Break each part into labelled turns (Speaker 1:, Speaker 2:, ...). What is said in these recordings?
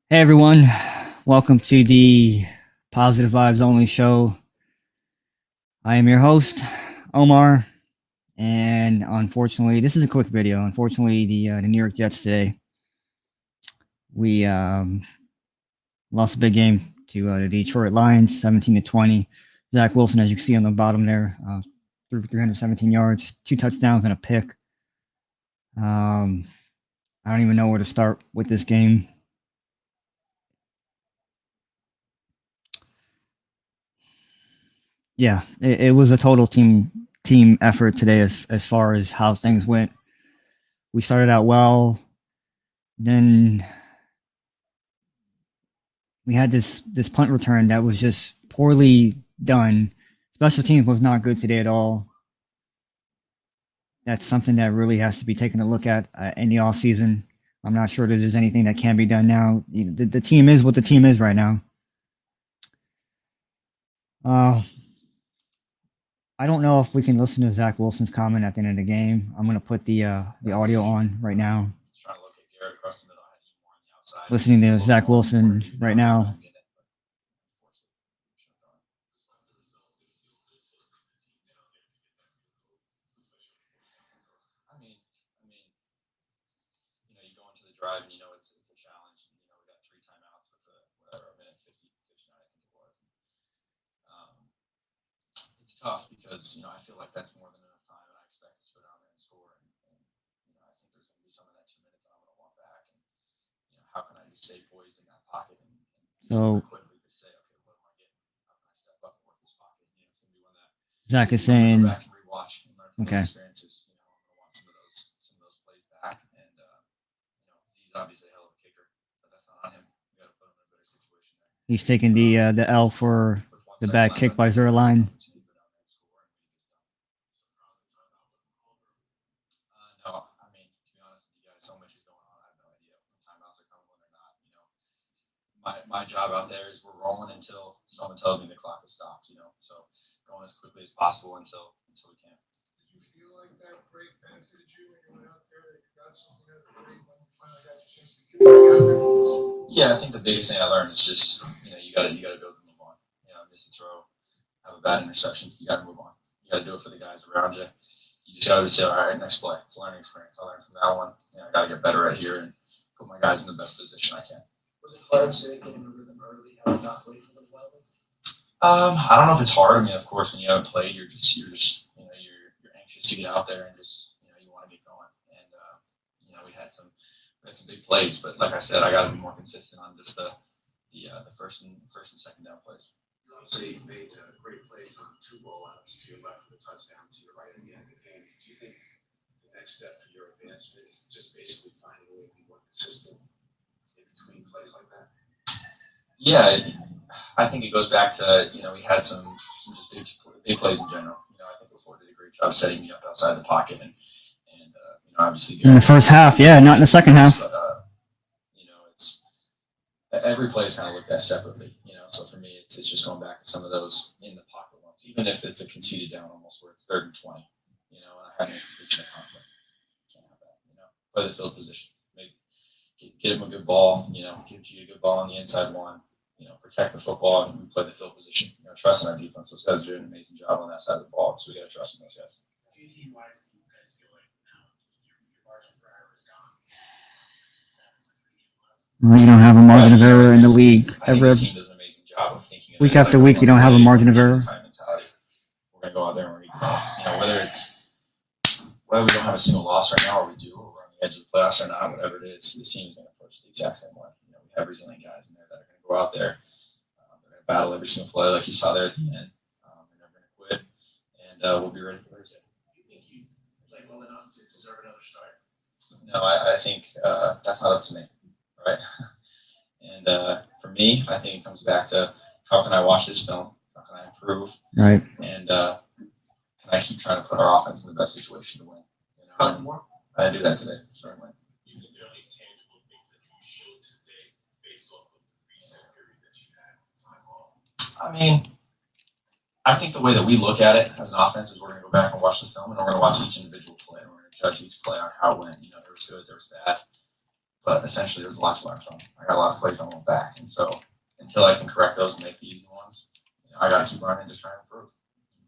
Speaker 1: Hey everyone, welcome to the Positive Vibes Only show. I am your host, Omar, and unfortunately, this is a quick video. Unfortunately, the New York Jets today we lost a big game to the Detroit Lions, 17-20. Zach Wilson, as you can see on the bottom there, threw for 317 yards, 2 touchdowns, and a pick. I don't even know where to start with this game. Yeah, it was a total team effort today as far as how things went. We started out well, then we had this punt return that was just poorly done. Special teams was not good today at all. That's something that really has to be taken a look at in the off season. I'm not sure that there's anything that can be done now. The team is what the team is right now. I don't know if we can listen to Zach Wilson's comment at the end of the game. I'm going to put the audio on right now. Listening to Zach Wilson right now.
Speaker 2: You go into the drive and it's a challenge. And, we got 3 timeouts with a minute 50, 59, I think it was. It's tough because I feel like that's more than enough time, and I expect us to go down there and score. And I think there's going to be some of that 2 minute that I'm going to want back. And how can I just stay poised in that pocket and
Speaker 1: So
Speaker 2: quickly just say, okay, what am I getting? How can I step up and work this pocket? It's going to be one that
Speaker 1: Zach is saying,
Speaker 2: go back and rewatch and learn from those experiences. I'm going to want some of those plays back. And he's obviously a hell of a kicker, but that's not on him. We got to put him in a better situation there.
Speaker 1: He's taking the L for the bad kick by Zerline.
Speaker 2: No, I mean, to be honest with you guys, so much is going on. I have no idea when timeouts are coming, when they're not. My job out there is we're rolling until someone tells me the clock has stopped. So going as quickly as possible until we can.
Speaker 3: Did you feel like that break benefited you when you went out there? That you got something out of the break when you finally got a chance to get back out there?
Speaker 2: Yeah, I think the biggest thing I learned is just you got to go and move on. Miss a throw, have a bad interception, you got to move on. You got to do it for the guys around you. You just got to say, all right, next play. It's a learning experience. I learned from that one. I got to get better right here and put my guys in the best position I can.
Speaker 3: Was it hard to get in a rhythm early? How to not wait for the play?
Speaker 2: I don't know if it's hard. I mean, of course, when you haven't played, you're anxious to get out there and just you want to get going. And we had some big plays, but like I said, I got to be more consistent on just the first and second down plays.
Speaker 3: You obviously made great plays on 2 rollouts to your left for the touchdown, to your right at the end of the game. Do you think the next step for your advancement is just basically finding a way to be more consistent in between plays like that?
Speaker 2: Yeah, I think it goes back to we had some just big plays in general. I think before did a great job setting me up outside the pocket and obviously
Speaker 1: in the first half, yeah, not in the second half.
Speaker 2: But it's every play is kind of looked at separately. So for me, it's just going back to some of those in the pocket ones, even if it's a conceded down almost where it's 3rd and 20. And I have no completion of conflict. Can't have that. Play the field position. Get him a good ball. Give G a good ball on the inside one. Protect the football and we play the field position. Trust in our defense. Those guys are doing an amazing job on that side of the ball, so we got to trust in those guys.
Speaker 4: How do you team-wise do you guys feel like now your margin for error is gone?
Speaker 1: Well, you don't have a margin of error in the league.
Speaker 2: I think this team does an amazing job of thinking.
Speaker 1: Week after week, you don't have a margin of error.
Speaker 2: We're gonna go out there and we're gonna whether we don't have a single loss right now or we do, or we're on the edge of the playoffs or not, whatever it is, this team is gonna approach the exact same way. We have resilient guys in there that are gonna go out there. They're gonna battle every single play, like you saw there at the end. They're never gonna quit, and we'll be ready for Thursday.
Speaker 3: Do you think you played well enough to deserve another start?
Speaker 2: No, I think that's not up to me, right? And for me, I think it comes back to how can I watch this film? How can I improve?
Speaker 1: Right.
Speaker 2: And can I keep trying to put our offense in the best situation to win? I do that today, certainly.
Speaker 4: You think there are these tangible things that you showed today based off of the reset period that you had time off?
Speaker 2: I mean, I think the way that we look at it as an offense is we're going to go back and watch the film, and we're going to watch each individual play. And we're going to judge each play on how it went. There was good, there was bad. but essentially there's a lot to learn from. I got a lot of plays I went back, and so until I can correct those and make the easy ones, I got to keep learning and just trying to improve.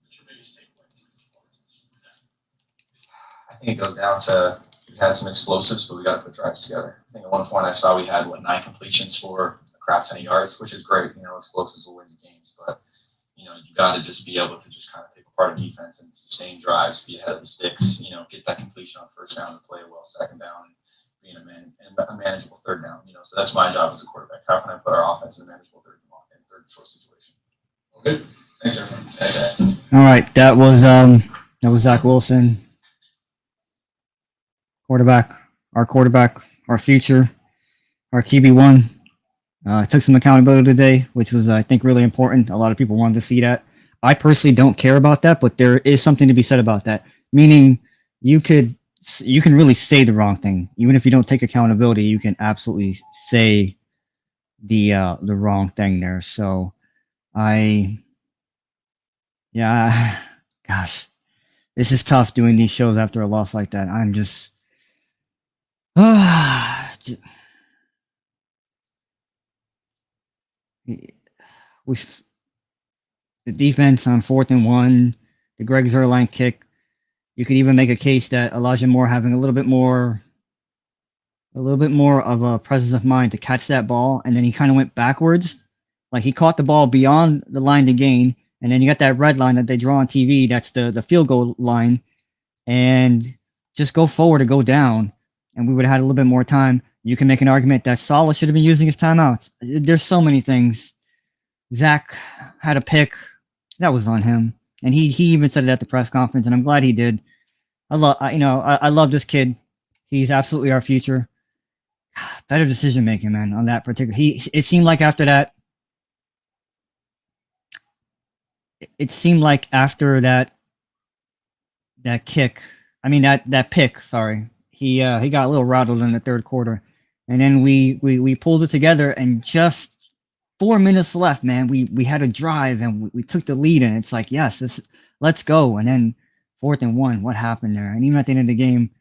Speaker 4: What's your biggest takeaway from the performance this season?
Speaker 2: I think it goes down to we had some explosives, but we got to put drives together. I think at one point I saw we had 9 completions for a crap ton of yards, which is great. Explosives will win you games, but you got to just be able to just kind of take apart a defense and sustain drives, be ahead of the sticks. Get that completion on first down and play it well second down, and be in a manageable third down. So that's my job as a quarterback. How can I put our offense in a manageable third and short situation?
Speaker 4: Okay.
Speaker 2: Thanks, everyone. Thanks.
Speaker 1: All right, that was Zach Wilson, quarterback, our future, our QB1. Took some accountability today, which was, I think, really important. A lot of people wanted to see that. I personally don't care about that, but there is something to be said about that. Meaning, you can really say the wrong thing, even if you don't take accountability. You can absolutely say the wrong thing there. So, gosh, this is tough doing these shows after a loss like that. I'm just. With the defense on 4th and 1, the Greg Zuerlein kick, you could even make a case that Elijah Moore having a little bit more of a presence of mind to catch that ball, and then he kind of went backwards, like he caught the ball beyond the line to gain, and then you got that red line that they draw on TV. That's the field goal line, and just go forward or go down, and we would have had a little bit more time. You can make an argument that Saleh should have been using his timeouts. There's so many things. Zach had a pick that was on him, and he even said it at the press conference, and I'm glad he did. I love this kid. He's absolutely our future. Better decision making, man, on that particular. It seemed like after that. It seemed like after that kick. I mean that pick. Sorry, he got a little rattled in the third quarter. And then we pulled it together, and just 4 minutes left, man. We had a drive, and we took the lead, and it's like, yes, let's go. And then 4th and 1, what happened there? And even at the end of the game,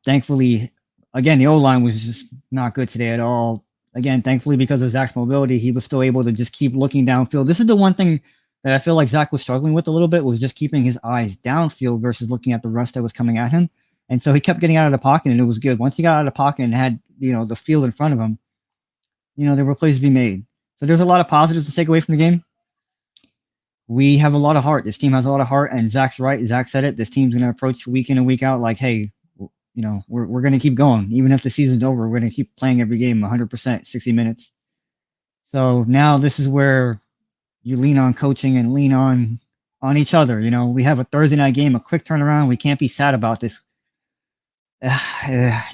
Speaker 1: thankfully, again, the O-line was just not good today at all. Again, thankfully, because of Zach's mobility, he was still able to just keep looking downfield. This is the one thing that I feel like Zach was struggling with a little bit, was just keeping his eyes downfield versus looking at the rush that was coming at him. And so he kept getting out of the pocket, and it was good. Once he got out of the pocket and had, the field in front of him, there were plays to be made. So there's a lot of positives to take away from the game. We have a lot of heart. This team has a lot of heart, and Zach's right. Zach said it. This team's going to approach week in and week out like, hey, we're going to keep going. Even if the season's over, we're going to keep playing every game 100%, 60 minutes. So now this is where you lean on coaching and lean on each other. We have a Thursday night game, a quick turnaround. We can't be sad about this.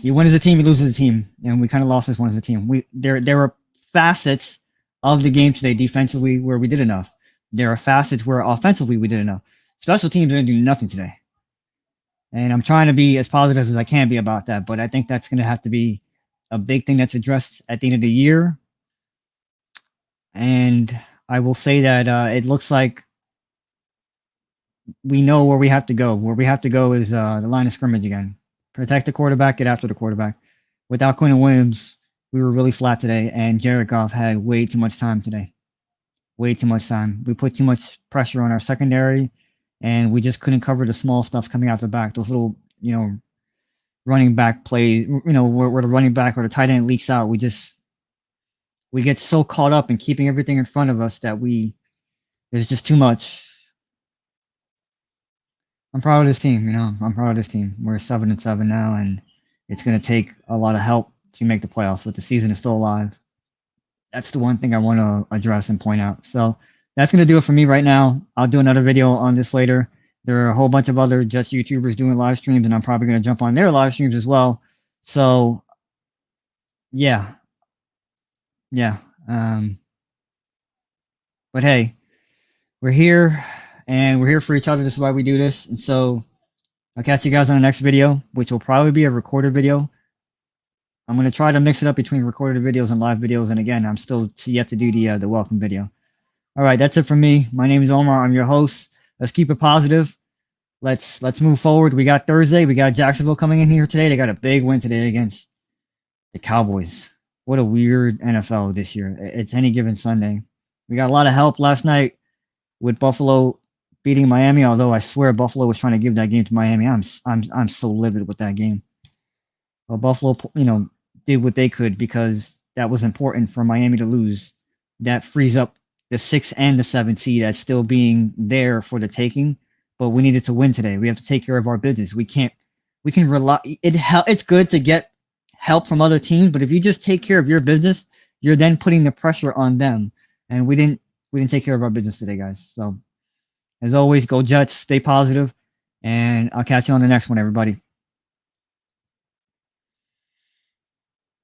Speaker 1: You win as a team, you lose as a team, and we kind of lost this one as a team. There were facets of the game today defensively where we did enough. There are facets where offensively we did enough. Special teams didn't do nothing today, and I'm trying to be as positive as I can be about that. But I think that's going to have to be a big thing that's addressed at the end of the year. And I will say that it looks like we know where we have to go. Where we have to go is the line of scrimmage again. Protect the quarterback, get after the quarterback. Without Quinton Williams, we were really flat today, and Jared Goff had way too much time today. Way too much time. We put too much pressure on our secondary, and we just couldn't cover the small stuff coming out the back. Those little, running back plays, where the running back or the tight end leaks out. We get so caught up in keeping everything in front of us that there's just too much. I'm proud of this team, I'm proud of this team. We're 7-7 now, and it's going to take a lot of help to make the playoffs, but the season is still alive. That's the one thing I want to address and point out. So that's going to do it for me right now. I'll do another video on this later. There are a whole bunch of other Jets YouTubers doing live streams, and I'm probably going to jump on their live streams as well. So, yeah. But hey, we're here. And we're here for each other. This is why we do this. And so I'll catch you guys on the next video, which will probably be a recorded video. I'm going to try to mix it up between recorded videos and live videos. And again, I'm still yet to do the welcome video. All right, that's it from me. My name is Omar. I'm your host. Let's keep it positive. Let's move forward. We got Thursday. We got Jacksonville coming in here today. They got a big win today against the Cowboys. What a weird NFL this year. It's any given Sunday. We got a lot of help last night with Buffalo beating Miami, although I swear Buffalo was trying to give that game to Miami. I'm so livid with that game. Well, Buffalo, did what they could because that was important for Miami to lose. That frees up the 6 and the 7 seed as still being there for the taking. But we needed to win today. We have to take care of our business. We can rely. It's good to get help from other teams, but if you just take care of your business, you're then putting the pressure on them. And we didn't take care of our business today, guys. So as always, go Jets, stay positive, and I'll catch you on the next one, everybody.